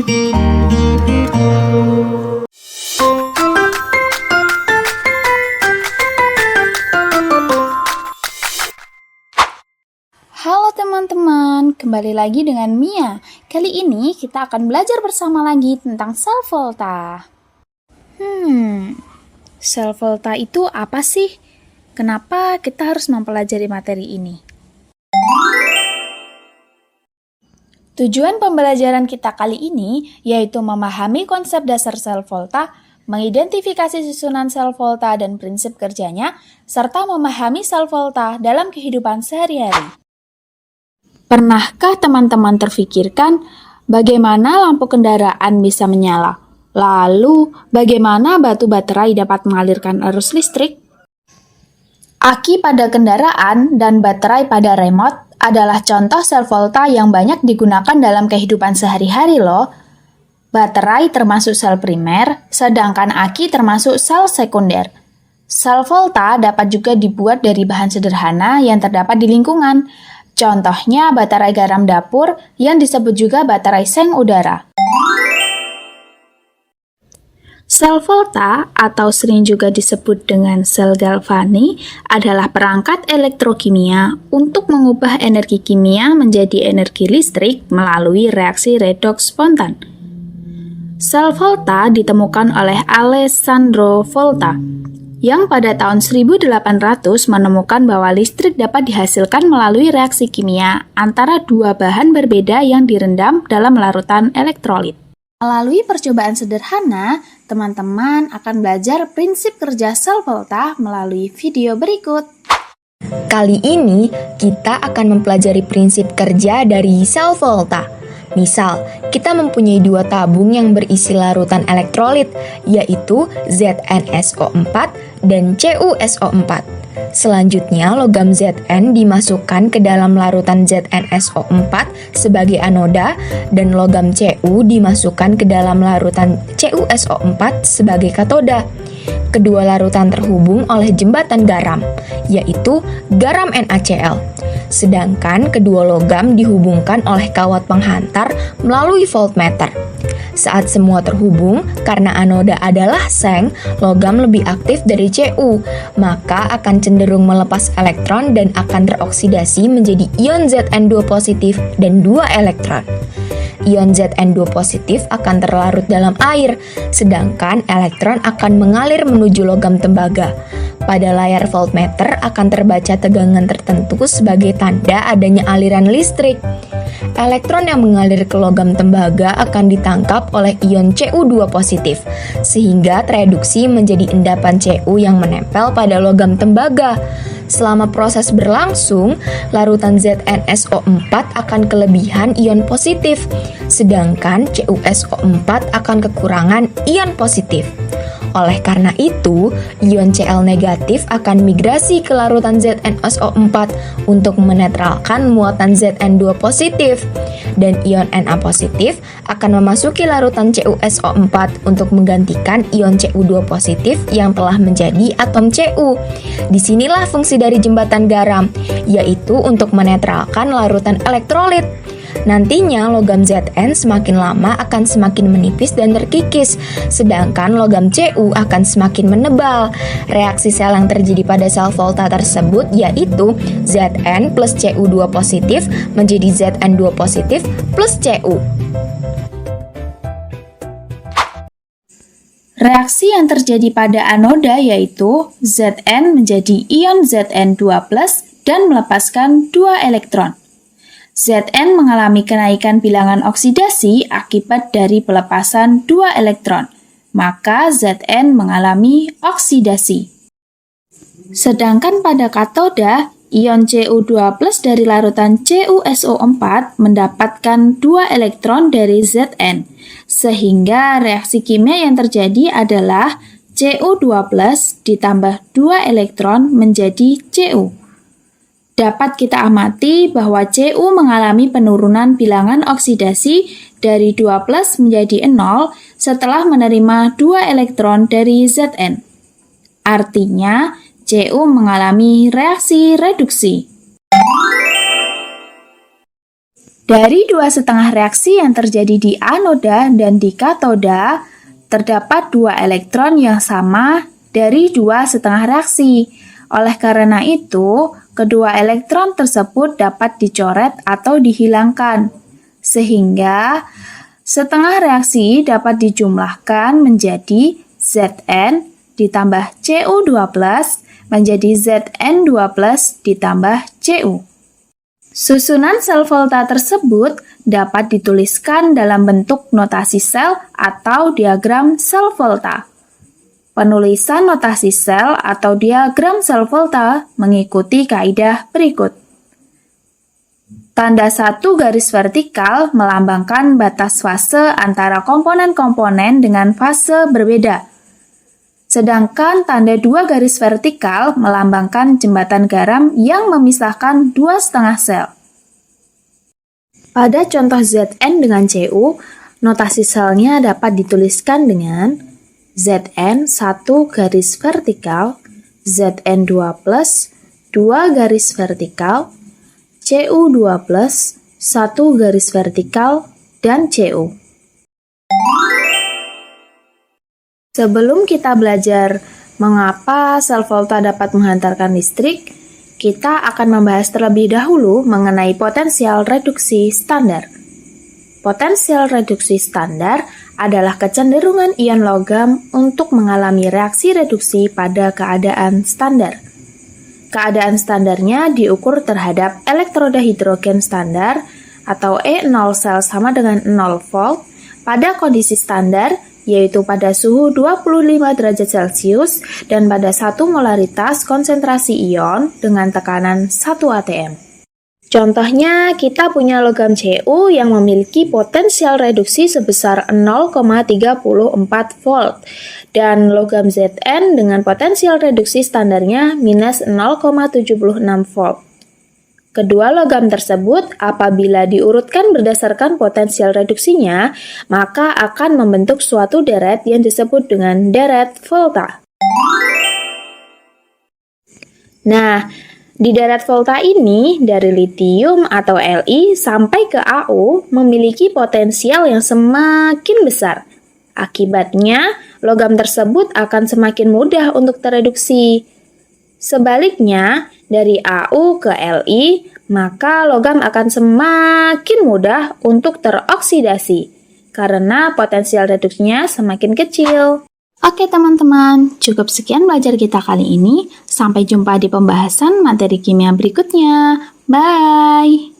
Halo teman-teman, kembali lagi dengan Mia. Kali ini kita akan belajar bersama lagi tentang sel volta. Sel volta itu apa sih? Kenapa kita harus mempelajari materi ini? Tujuan pembelajaran kita kali ini yaitu memahami konsep dasar sel volta, mengidentifikasi susunan sel volta dan prinsip kerjanya, serta memahami sel volta dalam kehidupan sehari-hari. Pernahkah teman-teman terfikirkan bagaimana lampu kendaraan bisa menyala? Lalu, bagaimana batu baterai dapat mengalirkan arus listrik? Aki pada kendaraan dan baterai pada remote adalah contoh sel volta yang banyak digunakan dalam kehidupan sehari-hari loh. Baterai termasuk sel primer, sedangkan aki termasuk sel sekunder. Sel volta dapat juga dibuat dari bahan sederhana yang terdapat di lingkungan. Contohnya baterai garam dapur yang disebut juga baterai seng udara. Sel volta atau sering juga disebut dengan sel Galvani adalah perangkat elektrokimia untuk mengubah energi kimia menjadi energi listrik melalui reaksi redoks spontan. Sel volta ditemukan oleh Alessandro Volta yang pada tahun 1800 menemukan bahwa listrik dapat dihasilkan melalui reaksi kimia antara dua bahan berbeda yang direndam dalam larutan elektrolit. Melalui percobaan sederhana, teman-teman akan belajar prinsip kerja sel volta melalui video berikut. Kali ini kita akan mempelajari prinsip kerja dari sel volta. Misal, kita mempunyai dua tabung yang berisi larutan elektrolit, yaitu ZnSO4 dan CuSO4. Selanjutnya, logam Zn dimasukkan ke dalam larutan ZnSO4 sebagai anoda, dan logam Cu dimasukkan ke dalam larutan CuSO4 sebagai katoda. Kedua larutan terhubung oleh jembatan garam, yaitu garam NaCl. Sedangkan kedua logam dihubungkan oleh kawat penghantar melalui voltmeter. Saat semua terhubung, karena anoda adalah seng, logam lebih aktif dari Cu, maka akan cenderung melepas elektron dan akan teroksidasi menjadi ion Zn2 positif dan 2 elektron. Ion Zn2 positif akan terlarut dalam air, sedangkan elektron akan mengalir menuju logam tembaga. Pada layar voltmeter akan terbaca tegangan tertentu sebagai tanda adanya aliran listrik. Elektron yang mengalir ke logam tembaga akan ditangkap oleh ion Cu2 positif, sehingga tereduksi menjadi endapan Cu yang menempel pada logam tembaga. Selama proses berlangsung, larutan ZnSO4 akan kelebihan ion positif, sedangkan CuSO4 akan kekurangan ion positif. Oleh karena itu, ion Cl negatif akan migrasi ke larutan ZnSO4 untuk menetralkan muatan Zn2 positif, dan ion Na positif akan memasuki larutan CuSO4 untuk menggantikan ion Cu2 positif yang telah menjadi atom Cu. Disinilah fungsi dari jembatan garam, yaitu untuk menetralkan larutan elektrolit. Nantinya logam Zn semakin lama akan semakin menipis dan terkikis, sedangkan logam Cu akan semakin menebal. Reaksi sel yang terjadi pada sel volta tersebut yaitu Zn plus Cu2 positif menjadi Zn2 positif plus Cu. Reaksi yang terjadi pada anoda yaitu Zn menjadi ion Zn2+ dan melepaskan 2 elektron. Zn mengalami kenaikan bilangan oksidasi akibat dari pelepasan 2 elektron, maka Zn mengalami oksidasi. Sedangkan pada katoda, ion Cu2+ dari larutan CuSO4 mendapatkan 2 elektron dari Zn, sehingga reaksi kimia yang terjadi adalah Cu2+ ditambah 2 elektron menjadi Cu. Dapat kita amati bahwa Cu mengalami penurunan bilangan oksidasi dari 2+ menjadi 0 setelah menerima 2 elektron dari Zn. Artinya, Cu mengalami reaksi reduksi. Dari dua setengah reaksi yang terjadi di anoda dan di katoda, terdapat dua elektron yang sama dari dua setengah reaksi. Oleh karena itu, kedua elektron tersebut dapat dicoret atau dihilangkan, sehingga setengah reaksi dapat dijumlahkan menjadi Zn ditambah Cu2+, menjadi Zn2+, ditambah Cu. Susunan sel volta tersebut dapat dituliskan dalam bentuk notasi sel atau diagram sel volta. Penulisan notasi sel atau diagram sel volta mengikuti kaidah berikut. Tanda satu garis vertikal melambangkan batas fase antara komponen-komponen dengan fase berbeda. Sedangkan tanda dua garis vertikal melambangkan jembatan garam yang memisahkan dua setengah sel. Pada contoh Zn dengan Cu, notasi selnya dapat dituliskan dengan Zn 1 garis vertikal, Zn2+, 2 garis vertikal, Cu2+, 1 garis vertikal, dan Cu. Sebelum kita belajar mengapa sel volta dapat menghantarkan listrik, kita akan membahas terlebih dahulu mengenai potensial reduksi standar. Potensial reduksi standar adalah kecenderungan ion logam untuk mengalami reaksi reduksi pada keadaan standar. Keadaan standarnya diukur terhadap elektroda hidrogen standar atau E0 sel sama dengan 0 volt pada kondisi standar, yaitu pada suhu 25 derajat Celcius dan pada 1 molaritas konsentrasi ion dengan tekanan 1 atm. Contohnya, kita punya logam Cu yang memiliki potensial reduksi sebesar 0,34 volt dan logam Zn dengan potensial reduksi standarnya minus 0,76 volt. Kedua logam tersebut apabila diurutkan berdasarkan potensial reduksinya, maka akan membentuk suatu deret yang disebut dengan deret volta. Nah, di deret volta ini dari litium atau Li sampai ke Au memiliki potensial yang semakin besar. Akibatnya, logam tersebut akan semakin mudah untuk tereduksi. Sebaliknya, dari Au ke Li, maka logam akan semakin mudah untuk teroksidasi karena potensial reduksinya semakin kecil. Oke teman-teman, cukup sekian belajar kita kali ini. Sampai jumpa di pembahasan materi kimia berikutnya. Bye!